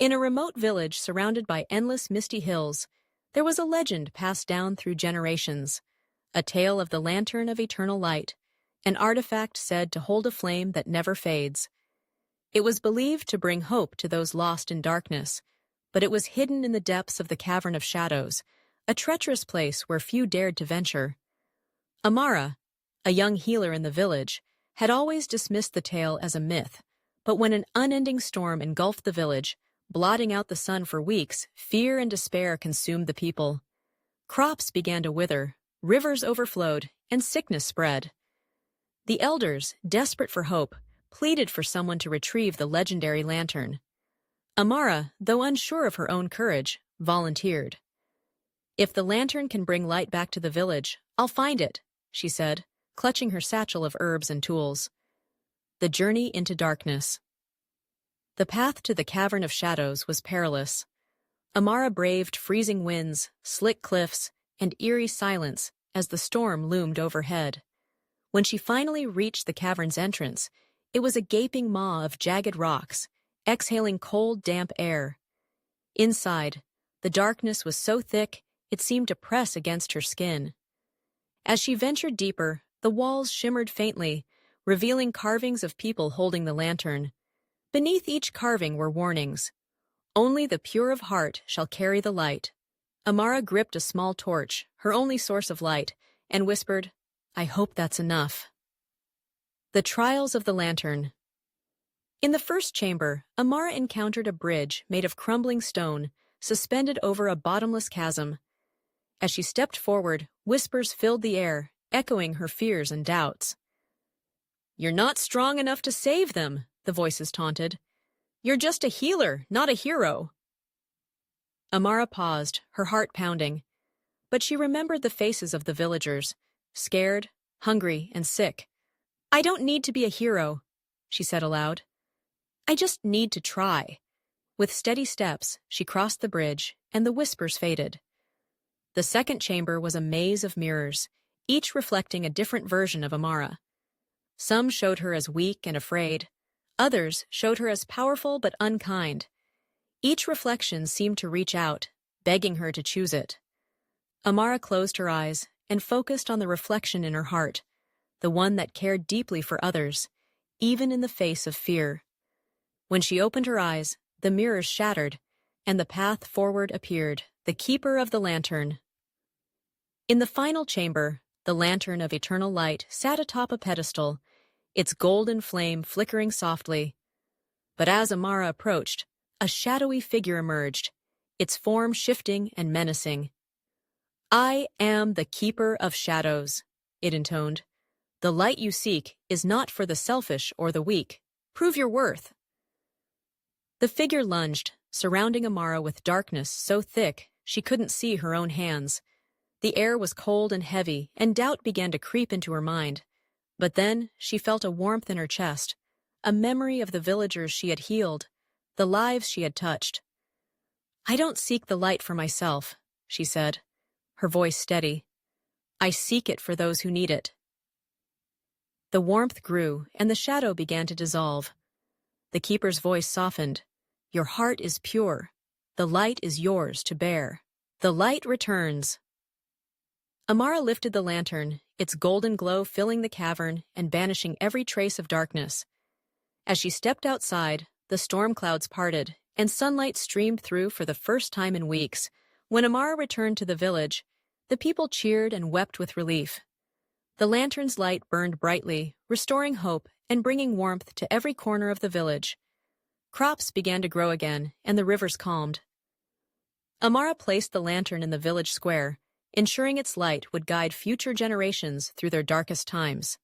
In a remote village surrounded by endless misty hills, there was a legend passed down through generations, a tale of the lantern of eternal light, an artifact said to hold a flame that never fades. It was believed to bring hope to those lost in darkness, but it was hidden in the depths of the Cavern of Shadows, a treacherous place where few dared to venture. Amara, a young healer in the village, had always dismissed the tale as a myth, but when an unending storm engulfed the village, blotting out the sun for weeks, fear and despair consumed the people. Crops began to wither, rivers overflowed, and sickness spread. The elders, desperate for hope, pleaded for someone to retrieve the legendary lantern. Amara, though unsure of her own courage, volunteered. "If the lantern can bring light back to the village, I'll find it," she said, clutching her satchel of herbs and tools. The journey into darkness. The path to the Cavern of Shadows was perilous. Amara braved freezing winds, slick cliffs, and eerie silence as the storm loomed overhead. When she finally reached the cavern's entrance, it was a gaping maw of jagged rocks, exhaling cold, damp air. Inside, the darkness was so thick it seemed to press against her skin. As she ventured deeper, the walls shimmered faintly, revealing carvings of people holding the lantern. Beneath each carving were warnings. "Only the pure of heart shall carry the light." Amara gripped a small torch, her only source of light, and whispered, "I hope that's enough." The trials of the lantern. In the first chamber, Amara encountered a bridge made of crumbling stone, suspended over a bottomless chasm. As she stepped forward, whispers filled the air, echoing her fears and doubts. "You're not strong enough to save them," the voices taunted. "You're just a healer, not a hero." Amara paused, her heart pounding. But she remembered the faces of the villagers, scared, hungry, and sick. "I don't need to be a hero," she said aloud. "I just need to try." With steady steps, she crossed the bridge, and the whispers faded. The second chamber was a maze of mirrors, each reflecting a different version of Amara. Some showed her as weak and afraid. Others showed her as powerful but unkind. Each reflection seemed to reach out, begging her to choose it. Amara closed her eyes and focused on the reflection in her heart, the one that cared deeply for others, even in the face of fear. When she opened her eyes, the mirrors shattered, and the path forward appeared, the keeper of the lantern. In the final chamber, the lantern of eternal light sat atop a pedestal, its golden flame flickering softly. But as Amara approached, a shadowy figure emerged, its form shifting and menacing. "I am the keeper of shadows," it intoned. "The light you seek is not for the selfish or the weak. Prove your worth." The figure lunged, surrounding Amara with darkness so thick she couldn't see her own hands. The air was cold and heavy, and doubt began to creep into her mind. But then she felt a warmth in her chest, a memory of the villagers she had healed, the lives she had touched. "I don't seek the light for myself," she said, her voice steady. "I seek it for those who need it." The warmth grew, and the shadow began to dissolve. The keeper's voice softened. "Your heart is pure. The light is yours to bear. The light returns." Amara lifted the lantern, its golden glow filling the cavern and banishing every trace of darkness. As she stepped outside, the storm clouds parted, and sunlight streamed through for the first time in weeks. When Amara returned to the village, the people cheered and wept with relief. The lantern's light burned brightly, restoring hope and bringing warmth to every corner of the village. Crops began to grow again, and the rivers calmed. Amara placed the lantern in the village square, ensuring its light would guide future generations through their darkest times.